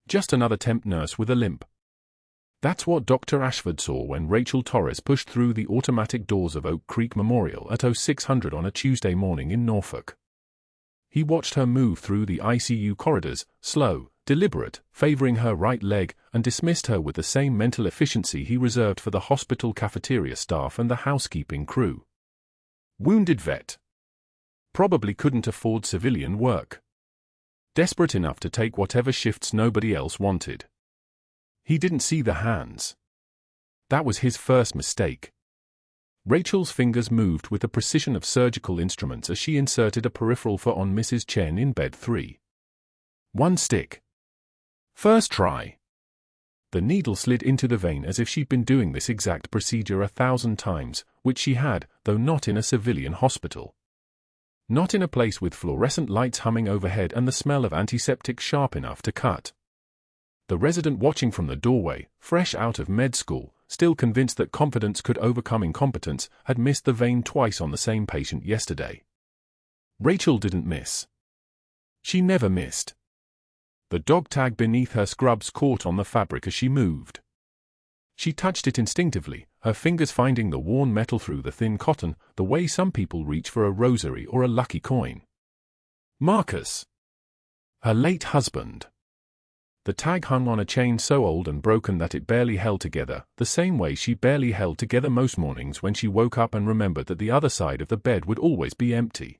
Just another temp nurse with a limp. That's what Dr. Ashford saw when Rachel Torres pushed through the automatic doors of Oak Creek Memorial at 0600 on a Tuesday morning in Norfolk. He watched her move through the ICU corridors, slow, deliberate, favoring her right leg, and dismissed her with the same mental efficiency he reserved for the hospital cafeteria staff and the housekeeping crew. Wounded vet. Probably couldn't afford civilian work. Desperate enough to take whatever shifts nobody else wanted. He didn't see the hands. That was his first mistake. Rachel's fingers moved with the precision of surgical instruments as she inserted a peripheral for on Mrs. Chen in bed 3. One stick. First try. The needle slid into the vein as if she'd been doing this exact procedure 1,000 times, which she had, though not in a civilian hospital. Not in a place with fluorescent lights humming overhead and the smell of antiseptic sharp enough to cut. The resident watching from the doorway, fresh out of med school, still convinced that confidence could overcome incompetence, had missed the vein twice on the same patient yesterday. Rachel didn't miss. She never missed. The dog tag beneath her scrubs caught on the fabric as she moved. She touched it instinctively, her fingers finding the worn metal through the thin cotton, the way some people reach for a rosary or a lucky coin. Marcus. Her late husband. The tag hung on a chain so old and broken that it barely held together, the same way she barely held together most mornings when she woke up and remembered that the other side of the bed would always be empty.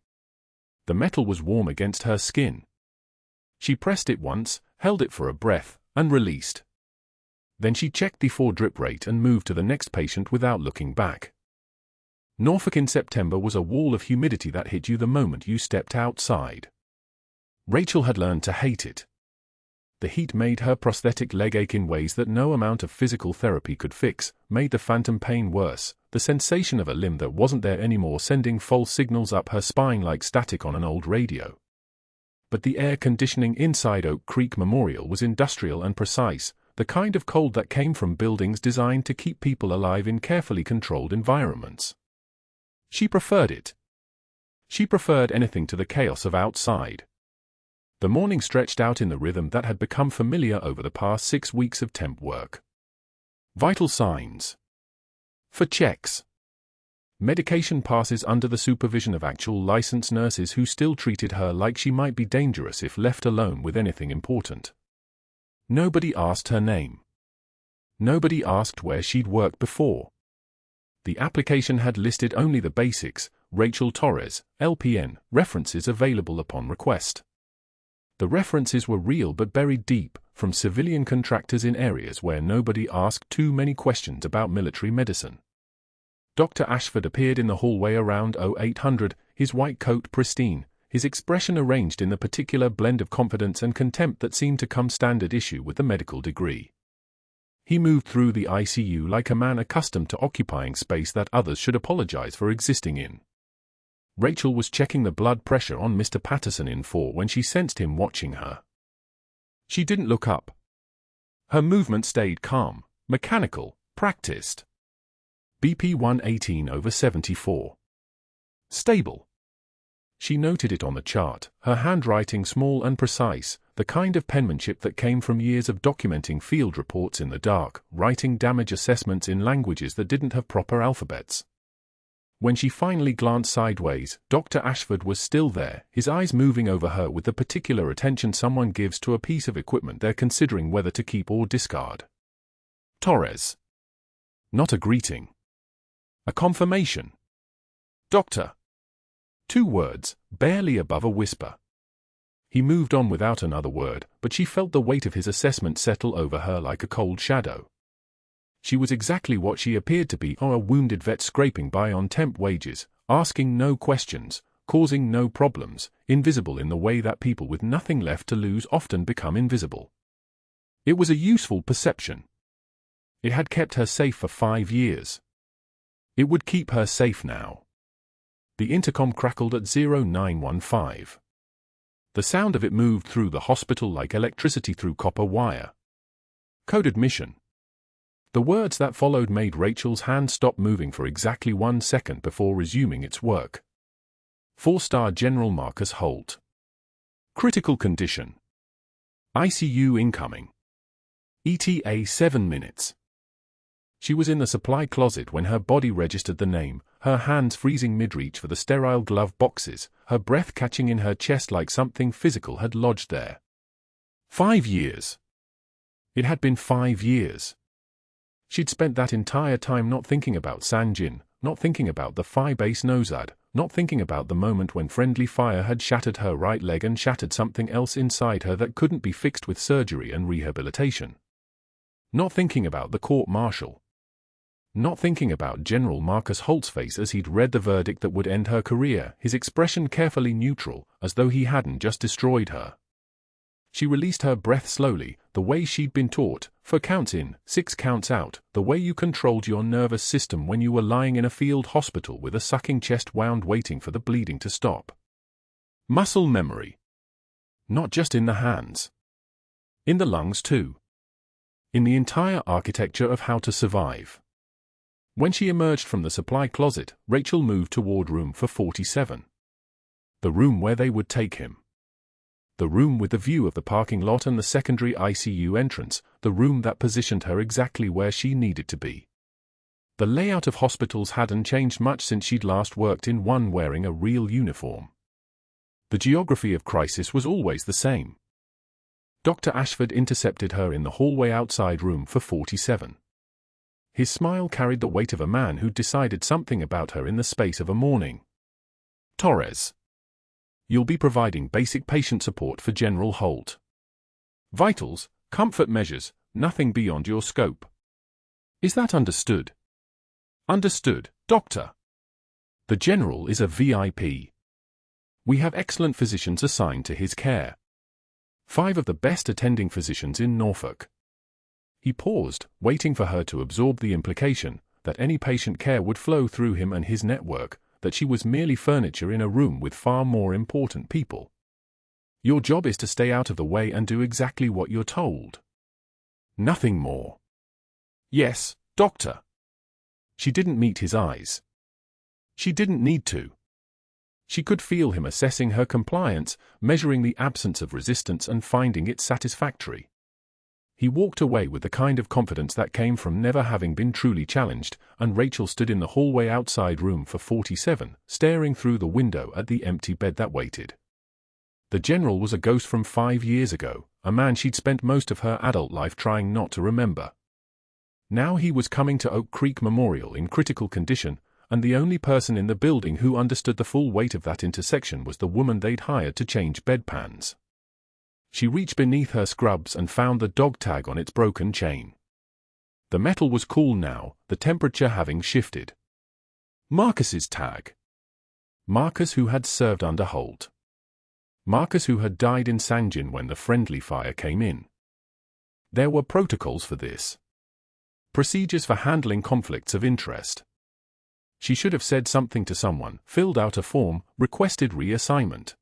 The metal was warm against her skin. She pressed it once, held it for a breath, and released. Then she checked the 4-drip rate and moved to the next patient without looking back. Norfolk in September was a wall of humidity that hit you the moment you stepped outside. Rachel had learned to hate it. The heat made her prosthetic leg ache in ways that no amount of physical therapy could fix, made the phantom pain worse, the sensation of a limb that wasn't there anymore sending false signals up her spine like static on an old radio. But the air conditioning inside Oak Creek Memorial was industrial and precise, the kind of cold that came from buildings designed to keep people alive in carefully controlled environments. She preferred it. She preferred anything to the chaos of outside. The morning stretched out in the rhythm that had become familiar over the past 6 weeks of temp work. Vital signs. For checks. Medication passes under the supervision of actual licensed nurses who still treated her like she might be dangerous if left alone with anything important. Nobody asked her name. Nobody asked where she'd worked before. The application had listed only the basics, Rachel Torres, LPN, references available upon request. The references were real but buried deep, from civilian contractors in areas where nobody asked too many questions about military medicine. Dr. Ashford appeared in the hallway around 0800, his white coat pristine, his expression arranged in the particular blend of confidence and contempt that seemed to come standard issue with the medical degree. He moved through the ICU like a man accustomed to occupying space that others should apologize for existing in. Rachel was checking the blood pressure on Mr. Patterson in 4 when she sensed him watching her. She didn't look up. Her movement stayed calm, mechanical, practiced. BP 118/74. Stable. She noted it on the chart, her handwriting small and precise, the kind of penmanship that came from years of documenting field reports in the dark, writing damage assessments in languages that didn't have proper alphabets. When she finally glanced sideways, Dr. Ashford was still there, his eyes moving over her with the particular attention someone gives to a piece of equipment they're considering whether to keep or discard. Torres. Not a greeting. A confirmation. Doctor. 2 words, barely above a whisper. He moved on without another word, but she felt the weight of his assessment settle over her like a cold shadow. She was exactly what she appeared to be, a wounded vet scraping by on temp wages, asking no questions, causing no problems, invisible in the way that people with nothing left to lose often become invisible. It was a useful perception. It had kept her safe for 5 years. It would keep her safe now. The intercom crackled at 0915. The sound of it moved through the hospital like electricity through copper wire. Code admission. The words that followed made Rachel's hand stop moving for exactly 1 second before resuming its work. 4-star General Marcus Holt. Critical condition. ICU incoming. ETA 7 minutes. She was in the supply closet when her body registered the name, her hands freezing mid-reach for the sterile glove boxes, her breath catching in her chest like something physical had lodged there. 5 years. It had been 5 years. She'd spent that entire time not thinking about Sanjin, not thinking about the Phi base nosad, not thinking about the moment when friendly fire had shattered her right leg and shattered something else inside her that couldn't be fixed with surgery and rehabilitation. Not thinking about the court-martial. Not thinking about General Marcus Holt's face as he'd read the verdict that would end her career, his expression carefully neutral, as though he hadn't just destroyed her. She released her breath slowly, the way she'd been taught, 4 counts in, 6 counts out, the way you controlled your nervous system when you were lying in a field hospital with a sucking chest wound waiting for the bleeding to stop. Muscle memory. Not just in the hands. In the lungs too. In the entire architecture of how to survive. When she emerged from the supply closet, Rachel moved toward room 447. The room where they would take him. The room with the view of the parking lot and the secondary ICU entrance, the room that positioned her exactly where she needed to be. The layout of hospitals hadn't changed much since she'd last worked in one wearing a real uniform. The geography of crisis was always the same. Dr. Ashford intercepted her in the hallway outside room 447. His smile carried the weight of a man who'd decided something about her in the space of a morning. Torres. You'll be providing basic patient support for General Holt. Vitals, comfort measures, nothing beyond your scope. Is that understood? Understood, Doctor. The General is a VIP. We have excellent physicians assigned to his care. 5 of the best attending physicians in Norfolk. He paused, waiting for her to absorb the implication that any patient care would flow through him and his network, that she was merely furniture in a room with far more important people. Your job is to stay out of the way and do exactly what you're told. Nothing more. Yes, Doctor. She didn't meet his eyes. She didn't need to. She could feel him assessing her compliance, measuring the absence of resistance and finding it satisfactory. He walked away with the kind of confidence that came from never having been truly challenged, and Rachel stood in the hallway outside room 447, staring through the window at the empty bed that waited. The General was a ghost from 5 years ago, a man she'd spent most of her adult life trying not to remember. Now he was coming to Oak Creek Memorial in critical condition, and the only person in the building who understood the full weight of that intersection was the woman they'd hired to change bedpans. She reached beneath her scrubs and found the dog tag on its broken chain. The metal was cool now, the temperature having shifted. Marcus's tag. Marcus, who had served under Holt. Marcus, who had died in Sanjin when the friendly fire came in. There were protocols for this. Procedures for handling conflicts of interest. She should have said something to someone, filled out a form, requested reassignment.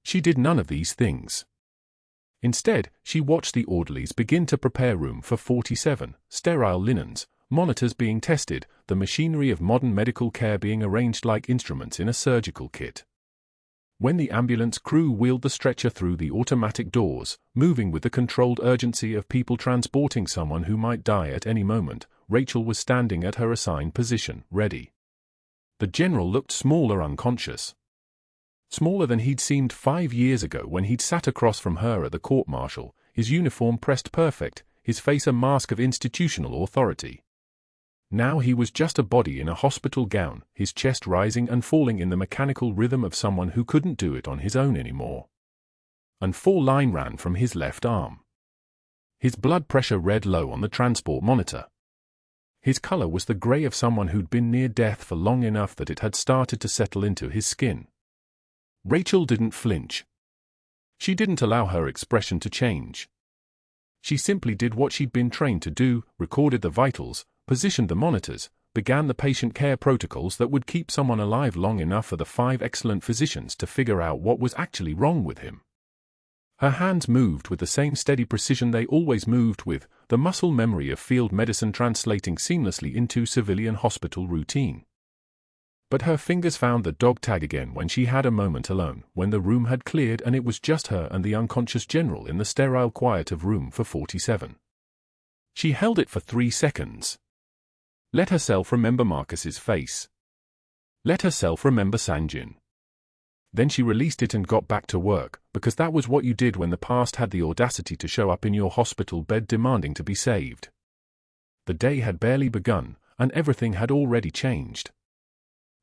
She did none of these things. Instead, she watched the orderlies begin to prepare room 447, sterile linens, monitors being tested, the machinery of modern medical care being arranged like instruments in a surgical kit. When the ambulance crew wheeled the stretcher through the automatic doors, moving with the controlled urgency of people transporting someone who might die at any moment, Rachel was standing at her assigned position, ready. The General looked small or unconscious. Smaller than he'd seemed 5 years ago when he'd sat across from her at the court-martial, his uniform pressed perfect, his face a mask of institutional authority. Now he was just a body in a hospital gown, his chest rising and falling in the mechanical rhythm of someone who couldn't do it on his own anymore. And 4 line ran from his left arm. His blood pressure read low on the transport monitor. His color was the gray of someone who'd been near death for long enough that it had started to settle into his skin. Rachel didn't flinch. She didn't allow her expression to change. She simply did what she'd been trained to do, recorded the vitals, positioned the monitors, began the patient care protocols that would keep someone alive long enough for the 5 excellent physicians to figure out what was actually wrong with him. Her hands moved with the same steady precision they always moved with, the muscle memory of field medicine translating seamlessly into civilian hospital routine. But her fingers found the dog tag again when she had a moment alone, when the room had cleared and it was just her and the unconscious General in the sterile quiet of room 447. She held it for 3 seconds. Let herself remember Marcus's face. Let herself remember Sanjin. Then she released it and got back to work, because that was what you did when the past had the audacity to show up in your hospital bed demanding to be saved. The day had barely begun, and everything had already changed.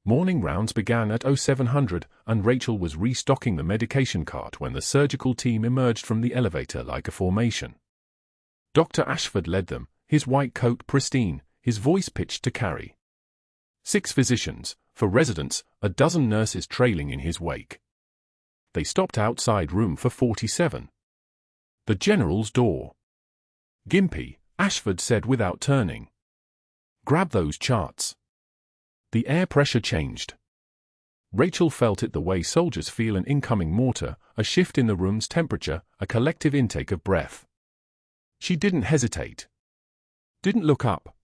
Morning rounds began at 0700, and Rachel was restocking the medication cart when the surgical team emerged from the elevator like a formation. Dr. Ashford led them, his white coat pristine, his voice pitched to carry. 6 physicians, 4 residents, a dozen nurses trailing in his wake. They stopped outside room for 47. The general's door. "Gimpy," Ashford said without turning. "Grab those charts." The air pressure changed. Rachel felt it the way soldiers feel an incoming mortar, a shift in the room's temperature, a collective intake of breath. She didn't hesitate. Didn't look up.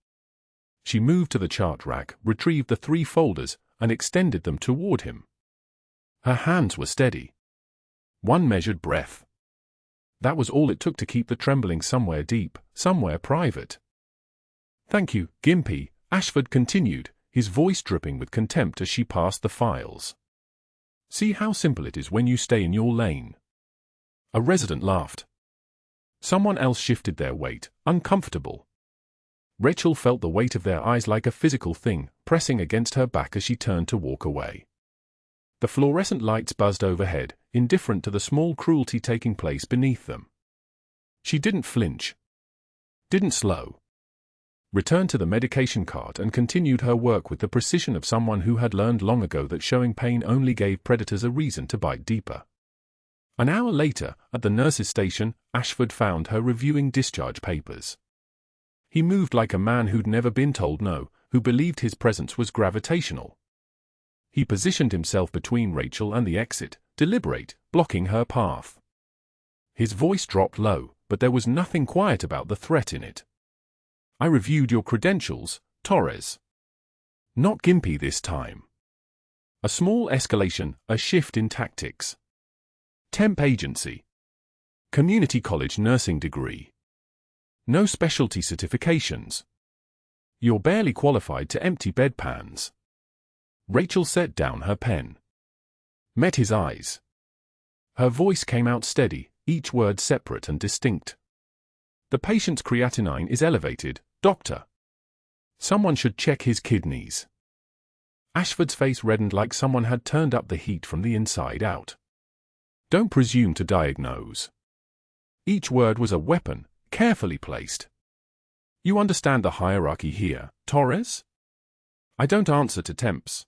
She moved to the chart rack, retrieved the 3 folders, and extended them toward him. Her hands were steady. 1 measured breath. That was all it took to keep the trembling somewhere deep, somewhere private. "Thank you, Gimpy," Ashford continued, his voice dripping with contempt as she passed the files. "See how simple it is when you stay in your lane." A resident laughed. Someone else shifted their weight, uncomfortable. Rachel felt the weight of their eyes like a physical thing, pressing against her back as she turned to walk away. The fluorescent lights buzzed overhead, indifferent to the small cruelty taking place beneath them. She didn't flinch. Didn't slow. Returned to the medication cart and continued her work with the precision of someone who had learned long ago that showing pain only gave predators a reason to bite deeper. An hour later, at the nurse's station, Ashford found her reviewing discharge papers. He moved like a man who'd never been told no, who believed his presence was gravitational. He positioned himself between Rachel and the exit, deliberate, blocking her path. His voice dropped low, but there was nothing quiet about the threat in it. "I reviewed your credentials, Torres." Not Gimpy this time. A small escalation, a shift in tactics. Temp agency. Community college nursing degree. No specialty certifications. You're barely qualified to empty bedpans. Rachel set down her pen. Met his eyes. Her voice came out steady, each word separate and distinct. "The patient's creatinine is elevated, doctor. Someone should check his kidneys." Ashford's face reddened like someone had turned up the heat from the inside out. "Don't presume to diagnose." Each word was a weapon, carefully placed. "You understand the hierarchy here, Torres? I don't answer to temps.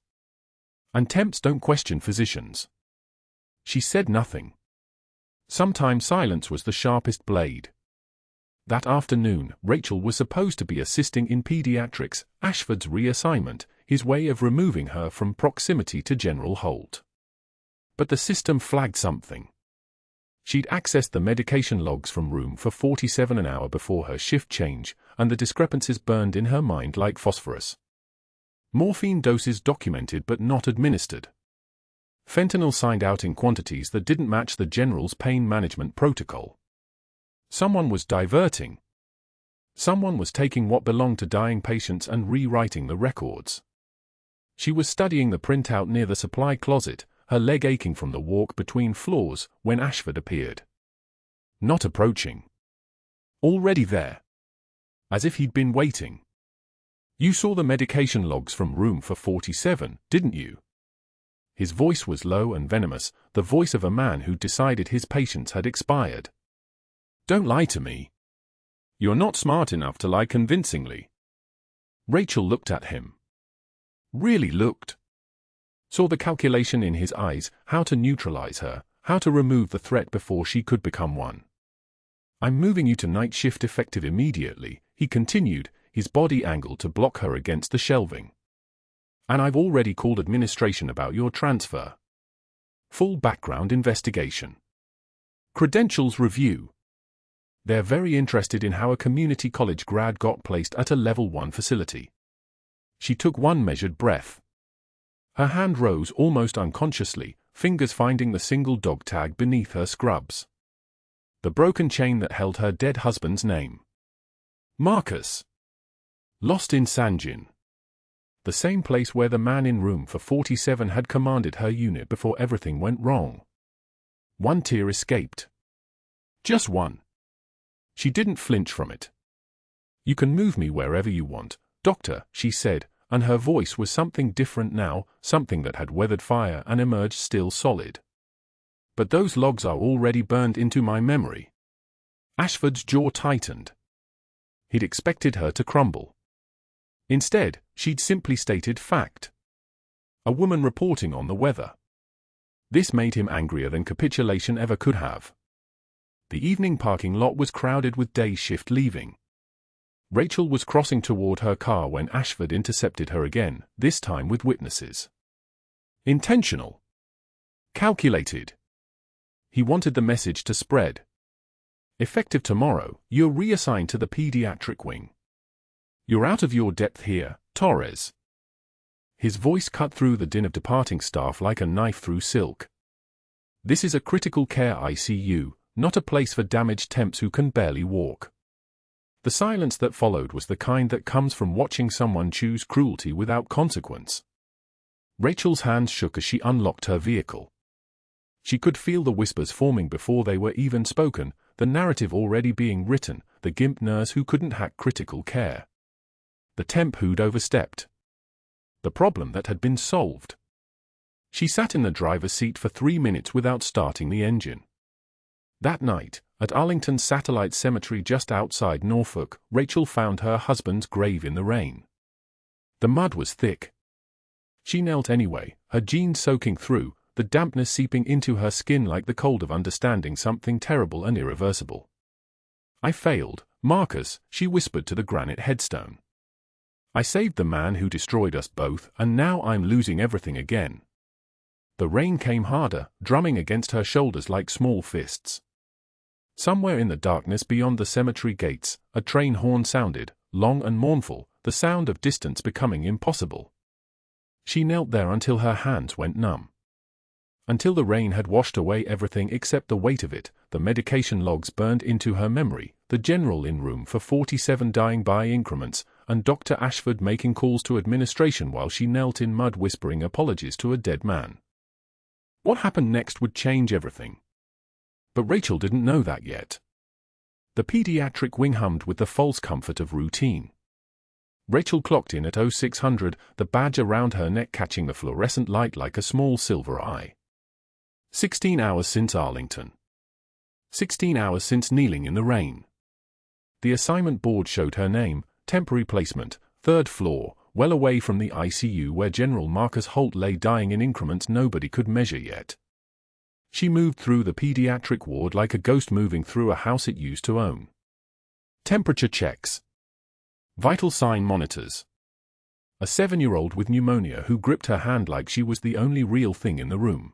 And temps don't question physicians." She said nothing. Sometimes silence was the sharpest blade. That afternoon, Rachel was supposed to be assisting in pediatrics, Ashford's reassignment, his way of removing her from proximity to General Holt. But the system flagged something. She'd accessed the medication logs from room for 47 an hour before her shift change, and the discrepancies burned in her mind like phosphorus. Morphine doses documented but not administered. Fentanyl signed out in quantities that didn't match the general's pain management protocol. Someone was diverting. Someone was taking what belonged to dying patients and rewriting the records. She was studying the printout near the supply closet, her leg aching from the walk between floors, when Ashford appeared. Not approaching. Already there. As if he'd been waiting. "You saw the medication logs from room for 47, didn't you?" His voice was low and venomous, the voice of a man who decided his patience had expired. "Don't lie to me. You're not smart enough to lie convincingly." Rachel looked at him. Really looked. Saw the calculation in his eyes, how to neutralize her, how to remove the threat before she could become one. "I'm moving you to night shift effective immediately," he continued, his body angled to block her against the shelving. "And I've already called administration about your transfer. Full background investigation. Credentials review. They're very interested in how a community college grad got placed at a level 1 facility." She took one measured breath. Her hand rose almost unconsciously, fingers finding the single dog tag beneath her scrubs. The broken chain that held her dead husband's name. Marcus. Lost in Sanjin. The same place where the man in room for 47 had commanded her unit before everything went wrong. One tear escaped. Just one. She didn't flinch from it. "You can move me wherever you want, Doctor," she said, and her voice was something different now, something that had weathered fire and emerged still solid. "But those logs are already burned into my memory." Ashford's jaw tightened. He'd expected her to crumble. Instead, she'd simply stated fact. A woman reporting on the weather. This made him angrier than capitulation ever could have. The evening parking lot was crowded with day shift leaving. Rachel was crossing toward her car when Ashford intercepted her again, this time with witnesses. Intentional. Calculated. He wanted the message to spread. "Effective tomorrow, you're reassigned to the pediatric wing. You're out of your depth here, Torres." His voice cut through the din of departing staff like a knife through silk. "This is a critical care ICU, not a place for damaged temps who can barely walk." The silence that followed was the kind that comes from watching someone choose cruelty without consequence. Rachel's hands shook as she unlocked her vehicle. She could feel the whispers forming before they were even spoken, the narrative already being written, the gimp nurse who couldn't hack critical care. The temp who'd overstepped. The problem that had been solved. She sat in the driver's seat for 3 minutes without starting the engine. That night, at Arlington Satellite Cemetery just outside Norfolk, Rachel found her husband's grave in the rain. The mud was thick. She knelt anyway, her jeans soaking through, the dampness seeping into her skin like the cold of understanding something terrible and irreversible. "I failed, Marcus," she whispered to the granite headstone. "I saved the man who destroyed us both, and now I'm losing everything again." The rain came harder, drumming against her shoulders like small fists. Somewhere in the darkness beyond the cemetery gates, a train horn sounded, long and mournful, the sound of distance becoming impossible. She knelt there until her hands went numb. Until the rain had washed away everything except the weight of it, the medication logs burned into her memory, the general in room for 47 dying by increments, and Dr. Ashford making calls to administration while she knelt in mud whispering apologies to a dead man. What happened next would change everything. But Rachel didn't know that yet. The pediatric wing hummed with the false comfort of routine. Rachel clocked in at 0600, the badge around her neck catching the fluorescent light like a small silver eye. 16 hours since Arlington. 16 hours since kneeling in the rain. The assignment board showed her name, temporary placement, 3rd floor, well away from the ICU where General Marcus Holt lay dying in increments nobody could measure yet. She moved through the pediatric ward like a ghost moving through a house it used to own. Temperature checks. Vital sign monitors. A 7-year-old with pneumonia who gripped her hand like she was the only real thing in the room.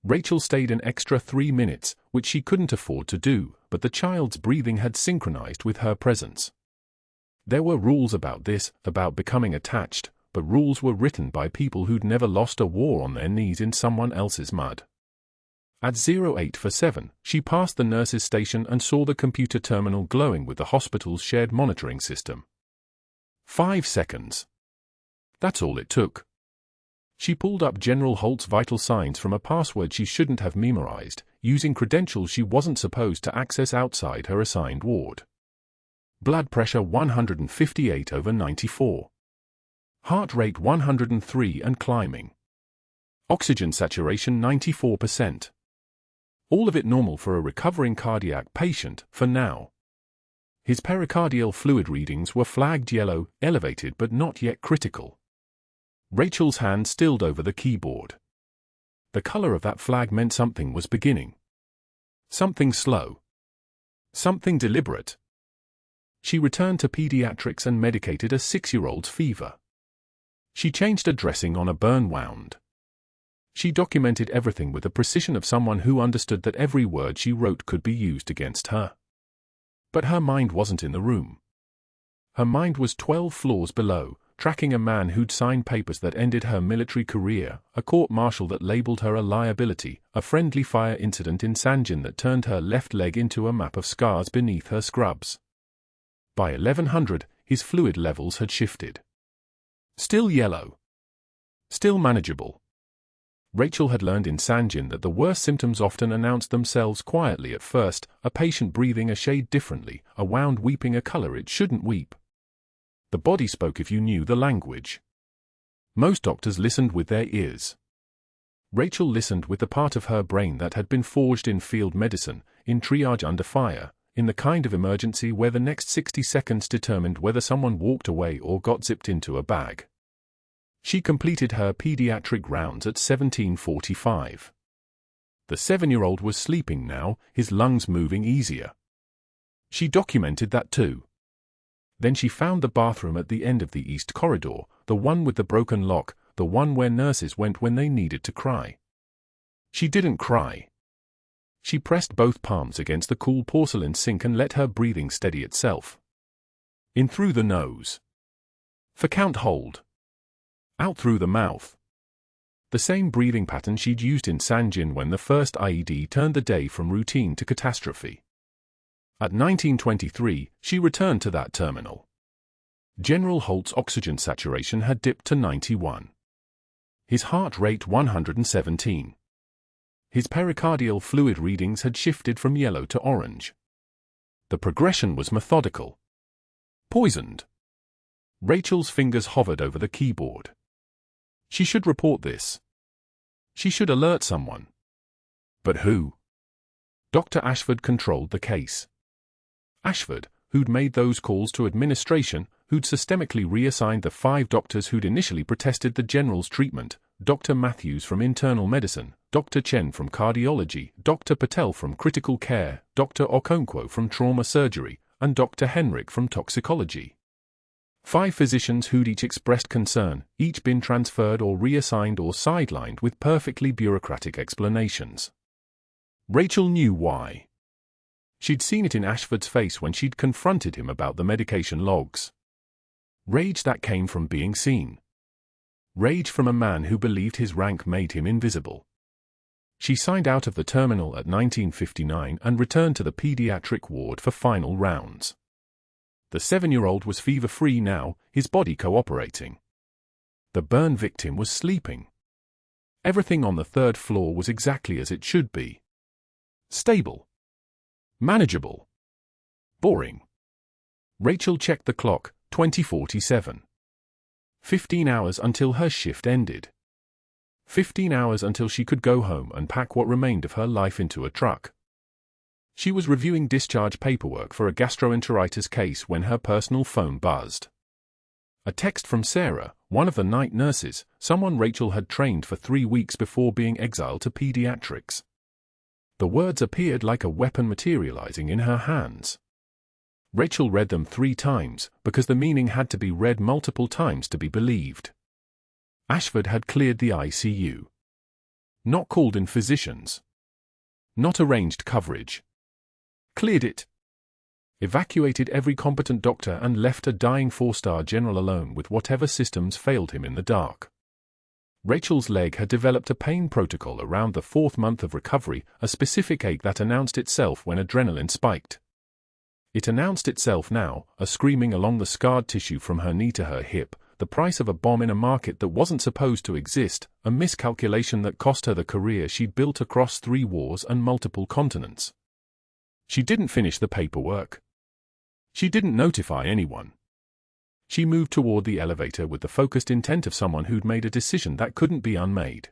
Rachel stayed an extra 3 minutes, which she couldn't afford to do, but the child's breathing had synchronized with her presence. There were rules about this, about becoming attached, but rules were written by people who'd never lost a war on their knees in someone else's mud. At 0847, she passed the nurse's station and saw the computer terminal glowing with the hospital's shared monitoring system. 5 seconds. That's all it took. She pulled up General Holt's vital signs from a password she shouldn't have memorized, using credentials she wasn't supposed to access outside her assigned ward. Blood pressure 158/94. Heart rate 103 and climbing. Oxygen saturation 94%. All of it normal for a recovering cardiac patient, for now. His pericardial fluid readings were flagged yellow, elevated but not yet critical. Rachel's hand stilled over the keyboard. The color of that flag meant something was beginning. Something slow. Something deliberate. She returned to pediatrics and medicated a 6-year-old's fever. She changed a dressing on a burn wound. She documented everything with the precision of someone who understood that every word she wrote could be used against her. But her mind wasn't in the room. Her mind was 12 floors below, tracking a man who'd signed papers that ended her military career, a court-martial that labeled her a liability, a friendly fire incident in Sanjin that turned her left leg into a map of scars beneath her scrubs. By 1100, his fluid levels had shifted. Still yellow. Still manageable. Rachel had learned in Sanjin that the worst symptoms often announced themselves quietly at first, a patient breathing a shade differently, a wound weeping a color it shouldn't weep. The body spoke if you knew the language. Most doctors listened with their ears. Rachel listened with the part of her brain that had been forged in field medicine, in triage under fire, in the kind of emergency where the next 60 seconds determined whether someone walked away or got zipped into a bag. She completed her pediatric rounds at 17:45. The 7-year-old was sleeping now, his lungs moving easier. She documented that too. Then she found the bathroom at the end of the east corridor, the one with the broken lock, the one where nurses went when they needed to cry. She didn't cry. She pressed both palms against the cool porcelain sink and let her breathing steady itself. In through the nose. For count hold. Out through the mouth. The same breathing pattern she'd used in Sanjin when the first IED turned the day from routine to catastrophe. At 1923, she returned to that terminal. General Holt's oxygen saturation had dipped to 91. His heart rate 117. His pericardial fluid readings had shifted from yellow to orange. The progression was methodical. Poisoned. Rachel's fingers hovered over the keyboard. She should report this. She should alert someone. But who? Dr. Ashford controlled the case. Ashford, who'd made those calls to administration, who'd systemically reassigned the 5 doctors who'd initially protested the general's treatment, Dr. Matthews from internal medicine, Dr. Chen from cardiology, Dr. Patel from critical care, Dr. Okonkwo from trauma surgery, and Dr. Henrik from toxicology. 5 physicians who'd each expressed concern, each been transferred or reassigned or sidelined with perfectly bureaucratic explanations. Rachel knew why. She'd seen it in Ashford's face when she'd confronted him about the medication logs. Rage that came from being seen. Rage from a man who believed his rank made him invisible. She signed out of the terminal at 1959 and returned to the pediatric ward for final rounds. The 7-year-old was fever-free now, his body cooperating. The burn victim was sleeping. Everything on the 3rd floor was exactly as it should be. Stable. Manageable. Boring. Rachel checked the clock, 20:47. 15 hours until her shift ended. 15 hours until she could go home and pack what remained of her life into a truck. She was reviewing discharge paperwork for a gastroenteritis case when her personal phone buzzed. A text from Sarah, one of the night nurses, someone Rachel had trained for 3 weeks before being exiled to pediatrics. The words appeared like a weapon materializing in her hands. Rachel read them 3 times, because the meaning had to be read multiple times to be believed. Ashford had cleared the ICU. Not called in physicians. Not arranged coverage. Cleared it. Evacuated every competent doctor and left a dying 4-star general alone with whatever systems failed him in the dark. Rachel's leg had developed a pain protocol around the 4th month of recovery, a specific ache that announced itself when adrenaline spiked. It announced itself now, a screaming along the scarred tissue from her knee to her hip, the price of a bomb in a market that wasn't supposed to exist, a miscalculation that cost her the career she'd built across 3 wars and multiple continents. She didn't finish the paperwork. She didn't notify anyone. She moved toward the elevator with the focused intent of someone who'd made a decision that couldn't be unmade.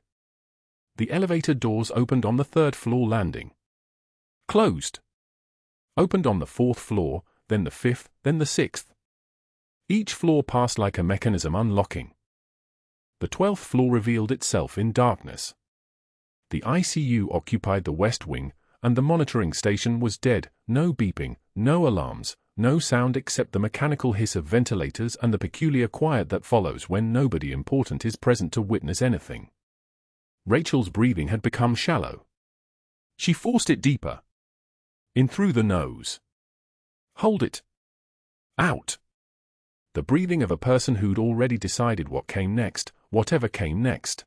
The elevator doors opened on the 3rd floor landing. Closed. Opened on the 4th floor, then the 5th, then the 6th. Each floor passed like a mechanism unlocking. The 12th floor revealed itself in darkness. The ICU occupied the west wing, and the monitoring station was dead, no beeping, no alarms, no sound except the mechanical hiss of ventilators and the peculiar quiet that follows when nobody important is present to witness anything. Rachel's breathing had become shallow. She forced it deeper. In through the nose. Hold it. Out. The breathing of a person who'd already decided what came next, whatever came next.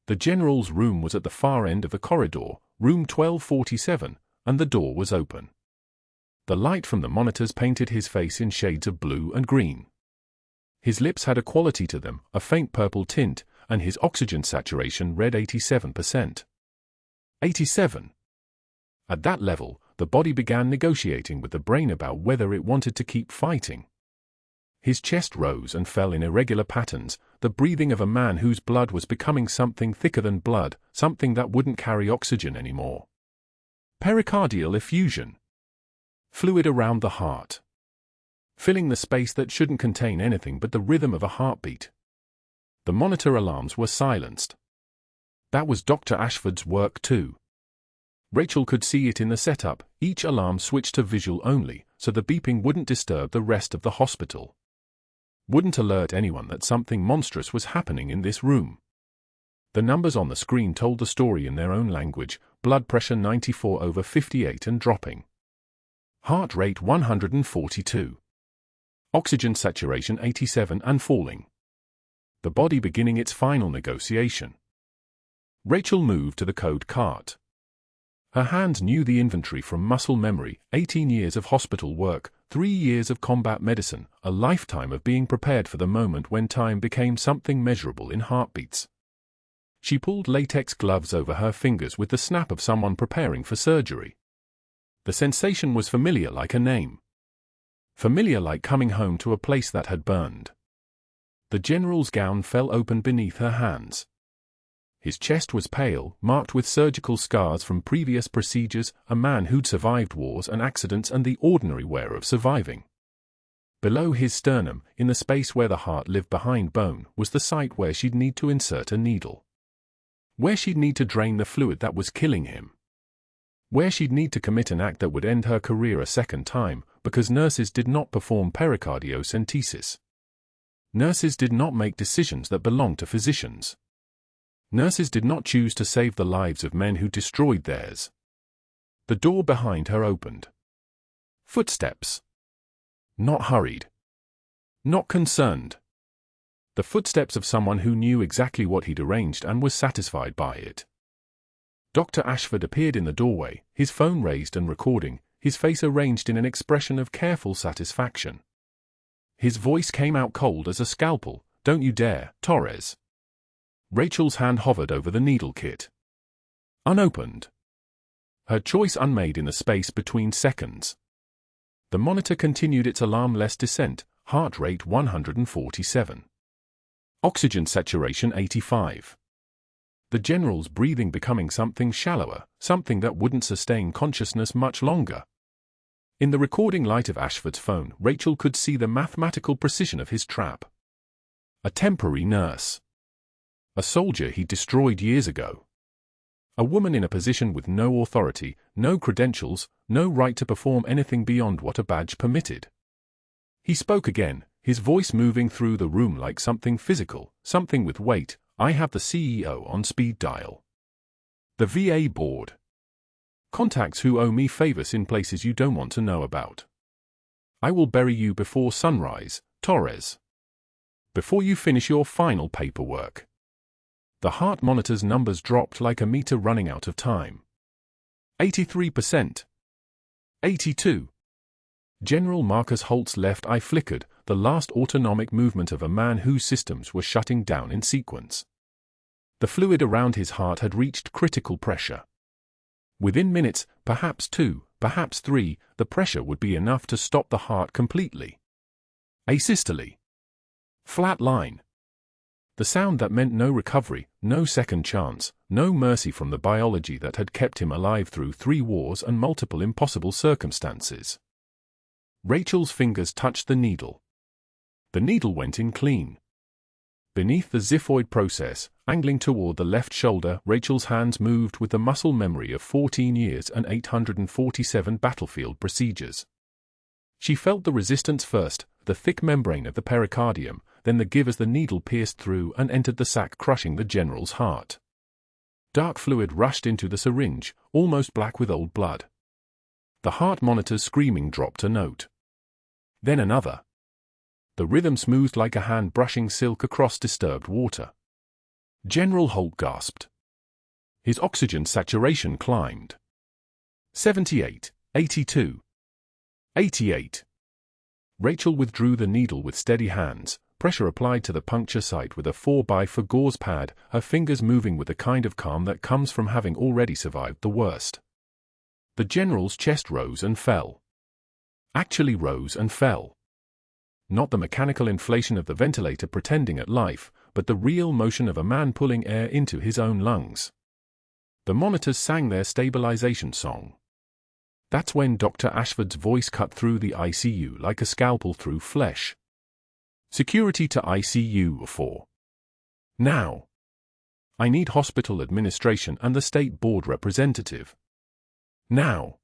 The general's room was at the far end of the corridor, room 1247, and the door was open. The light from the monitors painted his face in shades of blue and green. His lips had a quality to them, a faint purple tint, and his oxygen saturation read 87%. 87. At that level, the body began negotiating with the brain about whether it wanted to keep fighting. His chest rose and fell in irregular patterns, the breathing of a man whose blood was becoming something thicker than blood, something that wouldn't carry oxygen anymore. Pericardial effusion. Fluid around the heart, filling the space that shouldn't contain anything but the rhythm of a heartbeat. The monitor alarms were silenced. That was Dr. Ashford's work too. Rachel could see it in the setup. Each alarm switched to visual only, so the beeping wouldn't disturb the rest of the hospital. Wouldn't alert anyone that something monstrous was happening in this room. The numbers on the screen told the story in their own language: blood pressure 94/58 and dropping. Heart rate 142. Oxygen saturation 87 and falling. The body beginning its final negotiation. Rachel moved to the code cart. Her hand knew the inventory from muscle memory: 18 years of hospital work, 3 years of combat medicine, a lifetime of being prepared for the moment when time became something measurable in heartbeats. She pulled latex gloves over her fingers with the snap of someone preparing for surgery. The sensation was familiar like a name. Familiar like coming home to a place that had burned. The general's gown fell open beneath her hands. His chest was pale, marked with surgical scars from previous procedures, a man who'd survived wars and accidents and the ordinary wear of surviving. Below his sternum, in the space where the heart lived behind bone, was the site where she'd need to insert a needle. Where she'd need to drain the fluid that was killing him. Where she'd need to commit an act that would end her career a second time, because nurses did not perform pericardiocentesis. Nurses did not make decisions that belonged to physicians. Nurses did not choose to save the lives of men who destroyed theirs. The door behind her opened. Footsteps. Not hurried. Not concerned. The footsteps of someone who knew exactly what he'd arranged and was satisfied by it. Dr. Ashford appeared in the doorway, his phone raised and recording, his face arranged in an expression of careful satisfaction. His voice came out cold as a scalpel. "Don't you dare, Torres." Rachel's hand hovered over the needle kit. Unopened. Her choice unmade in the space between seconds. The monitor continued its alarm-less descent, heart rate 147. Oxygen saturation 85. The general's breathing becoming something shallower, something that wouldn't sustain consciousness much longer. In the recording light of Ashford's phone, Rachel could see the mathematical precision of his trap. A temporary nurse. A soldier he destroyed years ago. A woman in a position with no authority, no credentials, no right to perform anything beyond what a badge permitted. He spoke again, his voice moving through the room like something physical, something with weight. "I have the CEO on speed dial. The VA board. Contacts who owe me favors in places you don't want to know about. I will bury you before sunrise, Torres. Before you finish your final paperwork." The heart monitor's numbers dropped like a meter running out of time. 83%. 82. General Marcus Holt's left eye flickered, the last autonomic movement of a man whose systems were shutting down in sequence. The fluid around his heart had reached critical pressure. Within minutes, perhaps 2, perhaps 3, the pressure would be enough to stop the heart completely. Asystole. Flat line. The sound that meant no recovery, no second chance, no mercy from the biology that had kept him alive through 3 wars and multiple impossible circumstances. Rachel's fingers touched the needle. The needle went in clean. Beneath the xiphoid process, angling toward the left shoulder, Rachel's hands moved with the muscle memory of 14 years and 847 battlefield procedures. She felt the resistance first, the thick membrane of the pericardium, then the give as the needle pierced through and entered the sac, crushing the general's heart. Dark fluid rushed into the syringe, almost black with old blood. The heart monitor's screaming dropped a note. Then another. The rhythm smoothed like a hand brushing silk across disturbed water. General Holt gasped. His oxygen saturation climbed. 78, 82. 88. Rachel withdrew the needle with steady hands, pressure applied to the puncture site with a 4x4 gauze pad, her fingers moving with the kind of calm that comes from having already survived the worst. The general's chest rose and fell. Actually rose and fell. Not the mechanical inflation of the ventilator pretending at life, but the real motion of a man pulling air into his own lungs. The monitors sang their stabilization song. That's when Dr. Ashford's voice cut through the ICU like a scalpel through flesh. Security to ICU 4. Now. I need hospital administration and the state board representative. Now.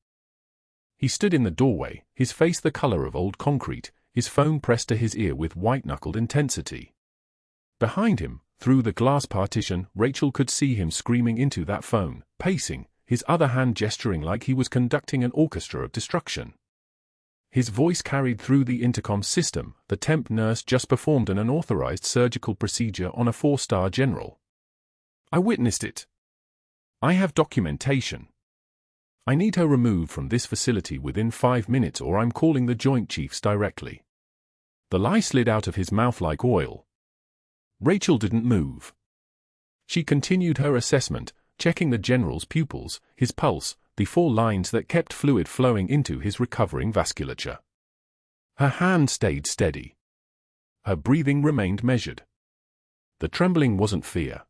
He stood in the doorway, his face the color of old concrete, his phone pressed to his ear with white-knuckled intensity. Behind him, through the glass partition, Rachel could see him screaming into that phone, pacing, his other hand gesturing like he was conducting an orchestra of destruction. His voice carried through the intercom system. The temp nurse just performed an unauthorized surgical procedure on a 4-star general. I witnessed it. I have documentation. I need her removed from this facility within 5 minutes or I'm calling the Joint Chiefs directly. The lie slid out of his mouth like oil. Rachel didn't move. She continued her assessment, checking the general's pupils, his pulse, the 4 lines that kept fluid flowing into his recovering vasculature. Her hand stayed steady. Her breathing remained measured. The trembling wasn't fear.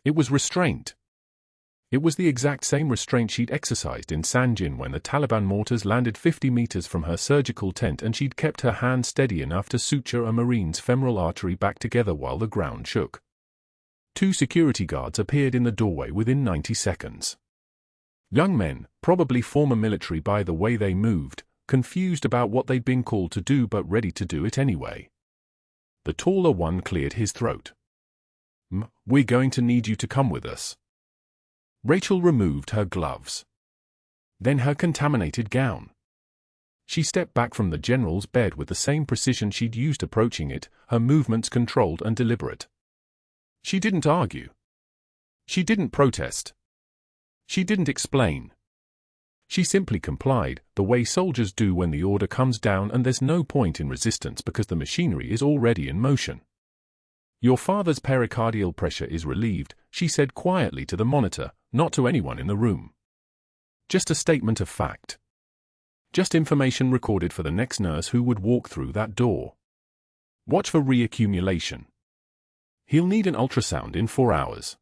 It was restraint. It was the exact same restraint she'd exercised in Sanjin when the Taliban mortars landed 50 meters from her surgical tent and she'd kept her hand steady enough to suture a Marine's femoral artery back together while the ground shook. 2 security guards appeared in the doorway within 90 seconds. Young men, probably former military by the way they moved, confused about what they'd been called to do but ready to do it anyway. The taller one cleared his throat. We're going to need you to come with us. Rachel removed her gloves. Then her contaminated gown. She stepped back from the general's bed with the same precision she'd used approaching it, her movements controlled and deliberate. She didn't argue. She didn't protest. She didn't explain. She simply complied, the way soldiers do when the order comes down and there's no point in resistance because the machinery is already in motion. Your father's pericardial pressure is relieved, she said quietly to the monitor, not to anyone in the room. Just a statement of fact. Just information recorded for the next nurse who would walk through that door. Watch for reaccumulation. He'll need an ultrasound in 4 hours.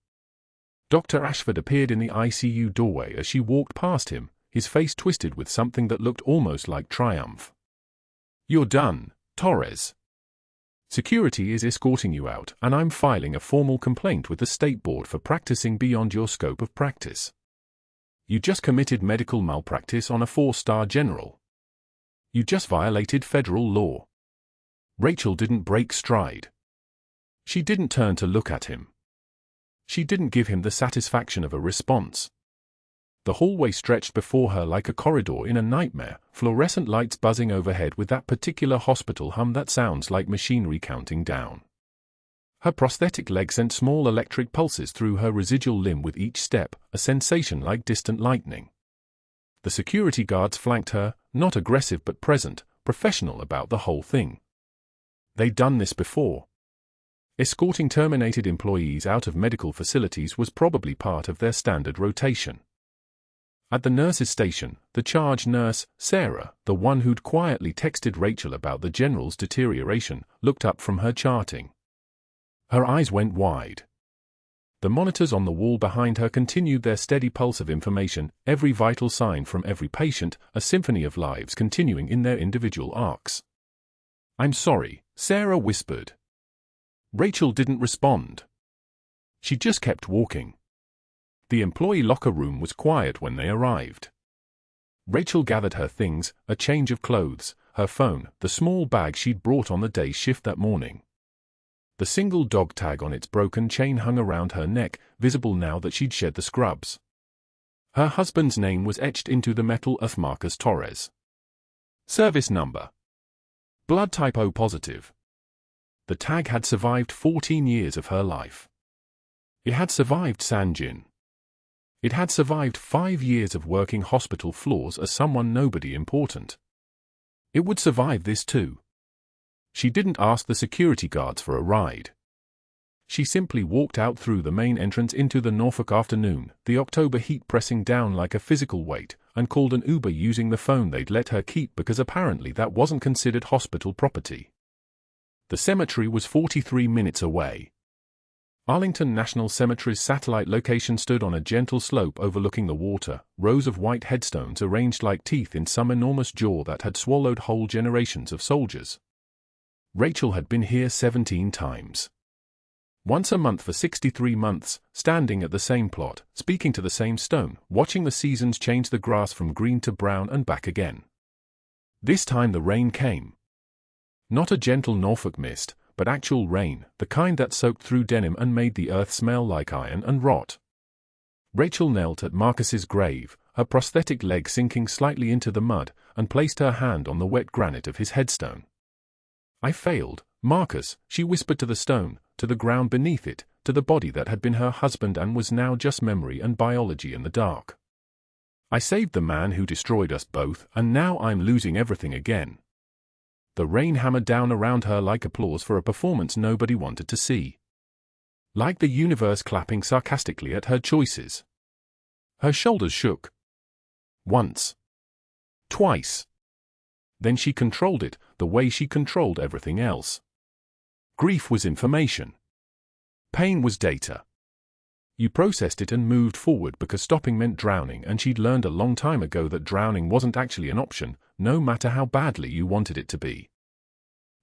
Dr. Ashford appeared in the ICU doorway as she walked past him, his face twisted with something that looked almost like triumph. You're done, Torres. Security is escorting you out, and I'm filing a formal complaint with the State Board for practicing beyond your scope of practice. You just committed medical malpractice on a 4-star general. You just violated federal law. Rachel didn't break stride. She didn't turn to look at him. She didn't give him the satisfaction of a response. The hallway stretched before her like a corridor in a nightmare, fluorescent lights buzzing overhead with that particular hospital hum that sounds like machinery counting down. Her prosthetic leg sent small electric pulses through her residual limb with each step, a sensation like distant lightning. The security guards flanked her, not aggressive but present, professional about the whole thing. They'd done this before. Escorting terminated employees out of medical facilities was probably part of their standard rotation. At the nurse's station, the charge nurse, Sarah, the one who'd quietly texted Rachel about the general's deterioration, looked up from her charting. Her eyes went wide. The monitors on the wall behind her continued their steady pulse of information, every vital sign from every patient, a symphony of lives continuing in their individual arcs. I'm sorry, Sarah whispered. Rachel didn't respond. She just kept walking. The employee locker room was quiet when they arrived. Rachel gathered her things, a change of clothes, her phone, the small bag she'd brought on the day shift that morning. The single dog tag on its broken chain hung around her neck, visible now that she'd shed the scrubs. Her husband's name was etched into the metal as Marcus Torres. Service number. Blood type O positive. The tag had survived 14 years of her life. It had survived Sanjin. It had survived 5 years of working hospital floors as someone nobody important. It would survive this too. She didn't ask the security guards for a ride. She simply walked out through the main entrance into the Norfolk afternoon, the October heat pressing down like a physical weight, and called an Uber using the phone they'd let her keep because apparently that wasn't considered hospital property. The cemetery was 43 minutes away. Arlington National Cemetery's satellite location stood on a gentle slope overlooking the water, rows of white headstones arranged like teeth in some enormous jaw that had swallowed whole generations of soldiers. Rachel had been here 17 times. Once a month for 63 months, standing at the same plot, speaking to the same stone, watching the seasons change the grass from green to brown and back again. This time the rain came. Not a gentle Norfolk mist, but actual rain, the kind that soaked through denim and made the earth smell like iron and rot. Rachel knelt at Marcus's grave, her prosthetic leg sinking slightly into the mud, and placed her hand on the wet granite of his headstone. "I failed, Marcus," she whispered to the stone, to the ground beneath it, to the body that had been her husband and was now just memory and biology in the dark. "I saved the man who destroyed us both, and now I'm losing everything again." The rain hammered down around her like applause for a performance nobody wanted to see. Like the universe clapping sarcastically at her choices. Her shoulders shook. Once. Twice. Then she controlled it, the way she controlled everything else. Grief was information. Pain was data. You processed it and moved forward because stopping meant drowning, and she'd learned a long time ago that drowning wasn't actually an option, no matter how badly you wanted it to be.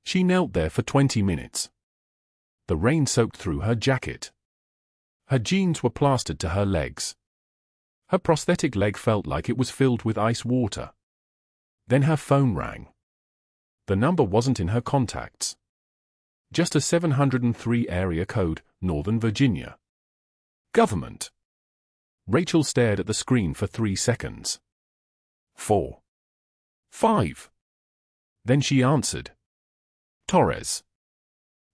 She knelt there for 20 minutes. The rain soaked through her jacket. Her jeans were plastered to her legs. Her prosthetic leg felt like it was filled with ice water. Then her phone rang. The number wasn't in her contacts. Just a 703 area code, Northern Virginia. Government. Rachel stared at the screen for 3 seconds. 4. 5. Then she answered. Torres.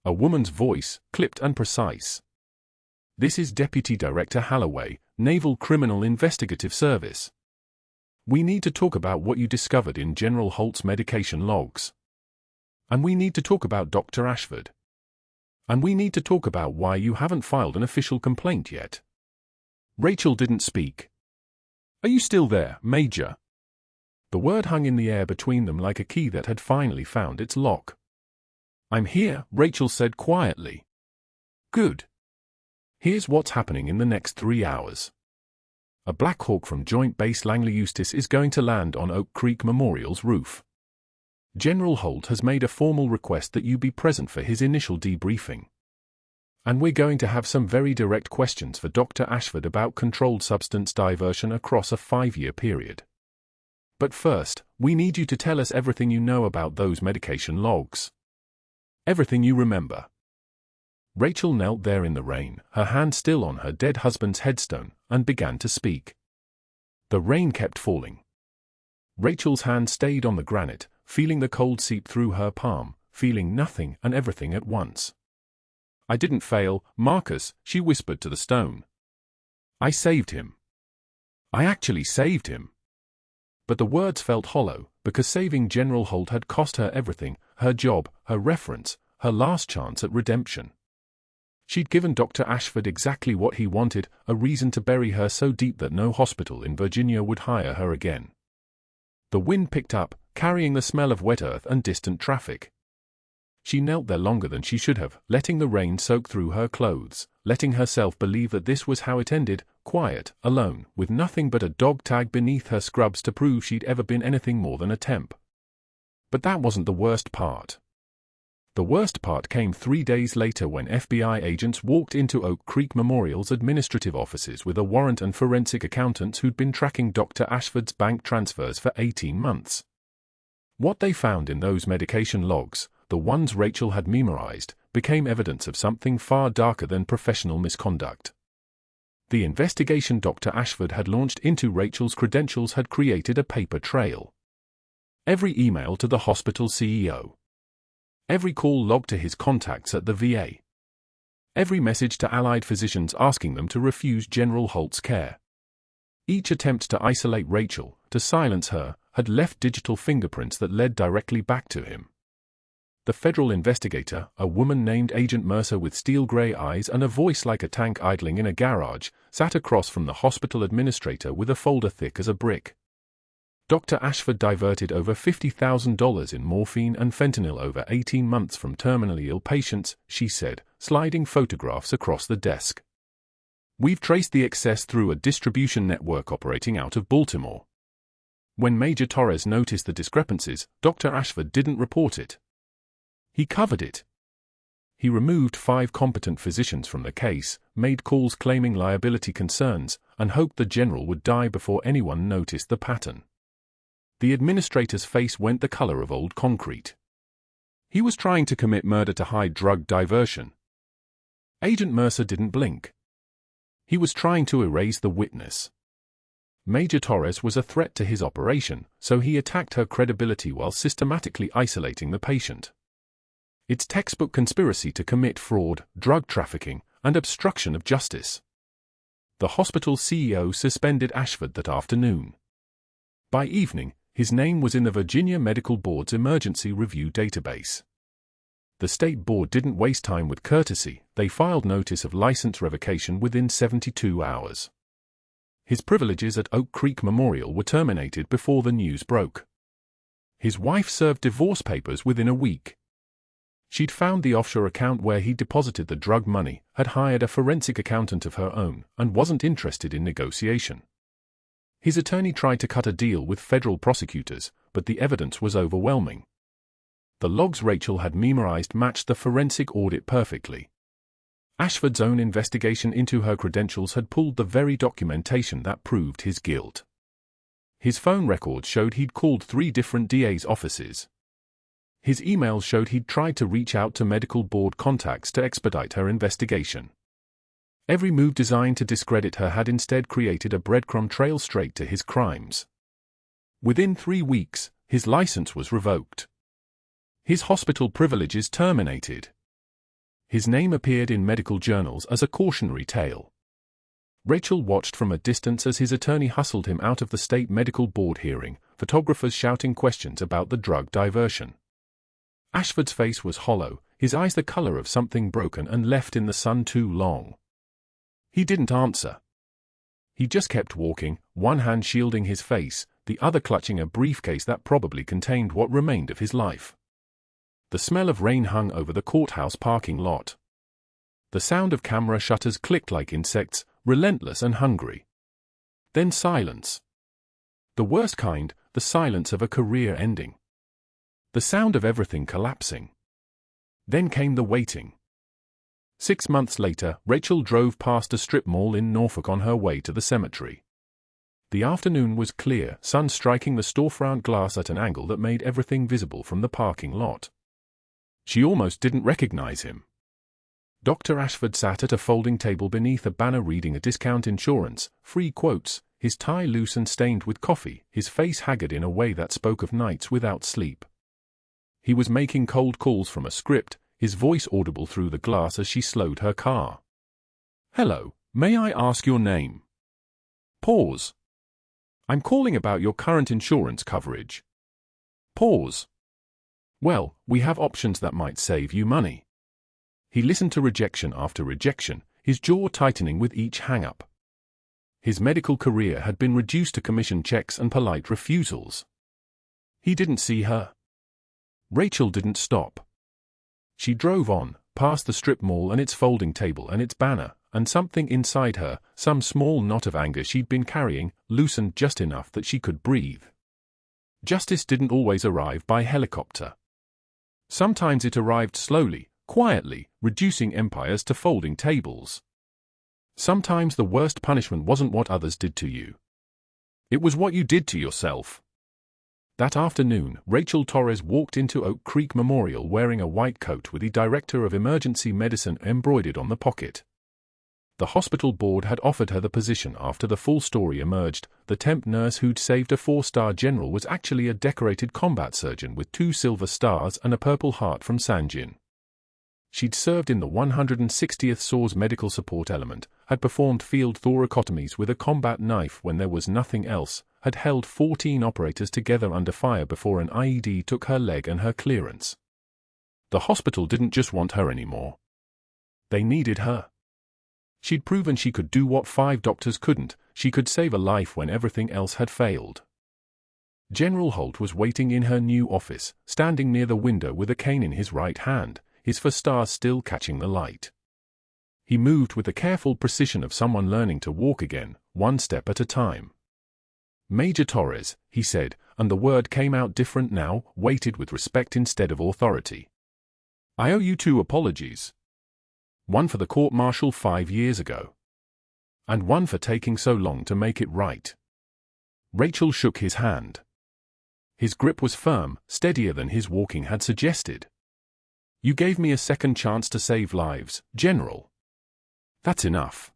A woman's voice, clipped and precise. "This is Deputy Director Holloway, Naval Criminal Investigative Service. We need to talk about what you discovered in General Holt's medication logs. And we need to talk about Dr. Ashford. And we need to talk about why you haven't filed an official complaint yet." Rachel didn't speak. "Are you still there, Major?" The word hung in the air between them like a key that had finally found its lock. "I'm here," Rachel said quietly. "Good. Here's what's happening in the next 3 hours. A Black Hawk from Joint Base Langley Eustis is going to land on Oak Creek Memorial's roof. General Holt has made a formal request that you be present for his initial debriefing. And we're going to have some very direct questions for Dr. Ashford about controlled substance diversion across a 5-year period. But first, we need you to tell us everything you know about those medication logs. Everything you remember." Rachel knelt there in the rain, her hand still on her dead husband's headstone, and began to speak. The rain kept falling. Rachel's hand stayed on the granite, feeling the cold seep through her palm, feeling nothing and everything at once. "I didn't fail, Marcus," she whispered to the stone. "I saved him. I actually saved him." But the words felt hollow, because saving General Holt had cost her everything, her job, her reference, her last chance at redemption. She'd given Dr. Ashford exactly what he wanted, a reason to bury her so deep that no hospital in Virginia would hire her again. The wind picked up, carrying the smell of wet earth and distant traffic. She knelt there longer than she should have, letting the rain soak through her clothes, letting herself believe that this was how it ended, quiet, alone, with nothing but a dog tag beneath her scrubs to prove she'd ever been anything more than a temp. But that wasn't the worst part. The worst part came 3 days later when FBI agents walked into Oak Creek Memorial's administrative offices with a warrant and forensic accountants who'd been tracking Dr. Ashford's bank transfers for 18 months. What they found in those medication logs, the ones Rachel had memorized, became evidence of something far darker than professional misconduct. The investigation Dr. Ashford had launched into Rachel's credentials had created a paper trail. Every email to the hospital CEO. Every call logged to his contacts at the VA. Every message to allied physicians asking them to refuse General Holt's care. Each attempt to isolate Rachel, to silence her, had left digital fingerprints that led directly back to him. The federal investigator, a woman named Agent Mercer with steel-gray eyes and a voice like a tank idling in a garage, sat across from the hospital administrator with a folder thick as a brick. Dr. Ashford diverted over $50,000 in morphine and fentanyl over 18 months from terminally ill patients, she said, sliding photographs across the desk. We've traced the excess through a distribution network operating out of Baltimore. When Major Torres noticed the discrepancies, Dr. Ashford didn't report it. He covered it. He removed 5 competent physicians from the case, made calls claiming liability concerns, and hoped the general would die before anyone noticed the pattern. The administrator's face went the color of old concrete. He was trying to commit murder to hide drug diversion. Agent Mercer didn't blink. He was trying to erase the witness. Major Torres was a threat to his operation, so he attacked her credibility while systematically isolating the patient. It's textbook conspiracy to commit fraud, drug trafficking, and obstruction of justice. The hospital CEO suspended Ashford that afternoon. By evening, his name was in the Virginia Medical Board's emergency review database. The state board didn't waste time with courtesy, they filed notice of license revocation within 72 hours. His privileges at Oak Creek Memorial were terminated before the news broke. His wife served divorce papers within a week. She'd found the offshore account where he deposited the drug money, had hired a forensic accountant of her own, and wasn't interested in negotiation. His attorney tried to cut a deal with federal prosecutors, but the evidence was overwhelming. The logs Rachel had memorized matched the forensic audit perfectly. Ashford's own investigation into her credentials had pulled the very documentation that proved his guilt. His phone records showed he'd called 3 different DA's offices. His emails showed he'd tried to reach out to medical board contacts to expedite her investigation. Every move designed to discredit her had instead created a breadcrumb trail straight to his crimes. Within 3 weeks, his license was revoked. His hospital privileges terminated. His name appeared in medical journals as a cautionary tale. Rachel watched from a distance as his attorney hustled him out of the state medical board hearing, photographers shouting questions about the drug diversion. Ashford's face was hollow, his eyes the color of something broken and left in the sun too long. He didn't answer. He just kept walking, one hand shielding his face, the other clutching a briefcase that probably contained what remained of his life. The smell of rain hung over the courthouse parking lot. The sound of camera shutters clicked like insects, relentless and hungry. Then silence. The worst kind, the silence of a career ending. The sound of everything collapsing. Then came the waiting. 6 months later, Rachel drove past a strip mall in Norfolk on her way to the cemetery. The afternoon was clear, sun striking the storefront glass at an angle that made everything visible from the parking lot. She almost didn't recognize him. Dr. Ashford sat at a folding table beneath a banner reading a discount insurance, free quotes, his tie loose and stained with coffee, his face haggard in a way that spoke of nights without sleep. He was making cold calls from a script, his voice audible through the glass as she slowed her car. "Hello, may I ask your name?" Pause. "I'm calling about your current insurance coverage." Pause. "Well, we have options that might save you money." He listened to rejection after rejection, his jaw tightening with each hang-up. His medical career had been reduced to commission checks and polite refusals. He didn't see her. Rachel didn't stop. She drove on, past the strip mall and its folding table and its banner, and something inside her, some small knot of anger she'd been carrying, loosened just enough that she could breathe. Justice didn't always arrive by helicopter. Sometimes it arrived slowly, quietly, reducing empires to folding tables. Sometimes the worst punishment wasn't what others did to you. It was what you did to yourself. That afternoon, Rachel Torres walked into Oak Creek Memorial wearing a white coat with the Director of Emergency Medicine embroidered on the pocket. The hospital board had offered her the position after the full story emerged. The temp nurse who'd saved a 4-star general was actually a decorated combat surgeon with 2 silver stars and a Purple Heart from Sanjin. She'd served in the 160th SAWS medical support element, had performed field thoracotomies with a combat knife when there was nothing else, had held 14 operators together under fire before an IED took her leg and her clearance. The hospital didn't just want her anymore. They needed her. She'd proven she could do what 5 doctors couldn't. She could save a life when everything else had failed. General Holt was waiting in her new office, standing near the window with a cane in his right hand, his façade still catching the light. He moved with the careful precision of someone learning to walk again, one step at a time. "Major Torres," he said, and the word came out different now, weighted with respect instead of authority. "I owe you 2 apologies. One for the court-martial 5 years ago. And one for taking so long to make it right." Rachel shook his hand. His grip was firm, steadier than his walking had suggested. "You gave me a second chance to save lives, General. That's enough."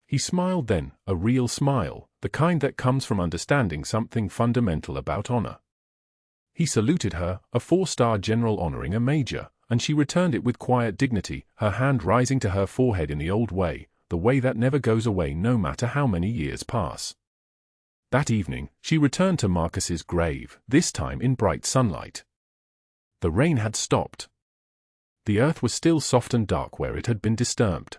He smiled then, a real smile, the kind that comes from understanding something fundamental about honor. He saluted her, a 4-star general honoring a major, and she returned it with quiet dignity, her hand rising to her forehead in the old way, the way that never goes away no matter how many years pass. That evening, she returned to Marcus's grave, this time in bright sunlight. The rain had stopped. The earth was still soft and dark where it had been disturbed.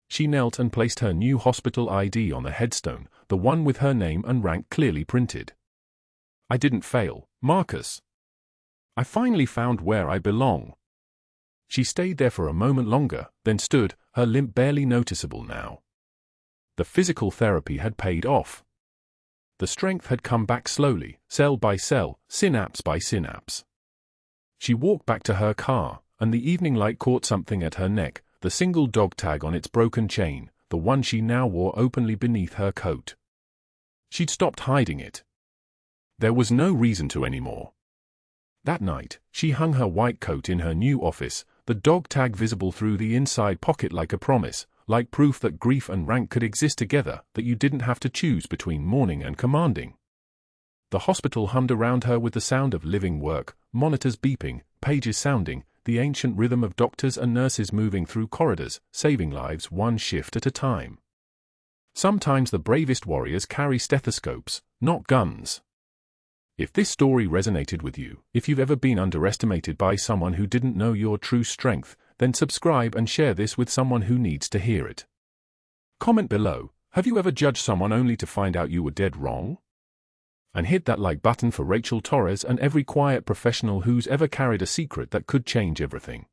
She knelt and placed her new hospital ID on the headstone, the one with her name and rank clearly printed. "I didn't fail, Marcus. I finally found where I belong." She stayed there for a moment longer, then stood, her limp barely noticeable now. The physical therapy had paid off. The strength had come back slowly, cell by cell, synapse by synapse. She walked back to her car, and the evening light caught something at her neck, the single dog tag on its broken chain, the one she now wore openly beneath her coat. She'd stopped hiding it. There was no reason to anymore. That night, she hung her white coat in her new office, the dog tag visible through the inside pocket like a promise, like proof that grief and rank could exist together, that you didn't have to choose between mourning and commanding. The hospital hummed around her with the sound of living work, monitors beeping, pages sounding, the ancient rhythm of doctors and nurses moving through corridors, saving lives one shift at a time. Sometimes the bravest warriors carry stethoscopes, not guns. If this story resonated with you, if you've ever been underestimated by someone who didn't know your true strength, then subscribe and share this with someone who needs to hear it. Comment below, have you ever judged someone only to find out you were dead wrong? And hit that like button for Rachel Torres and every quiet professional who's ever carried a secret that could change everything.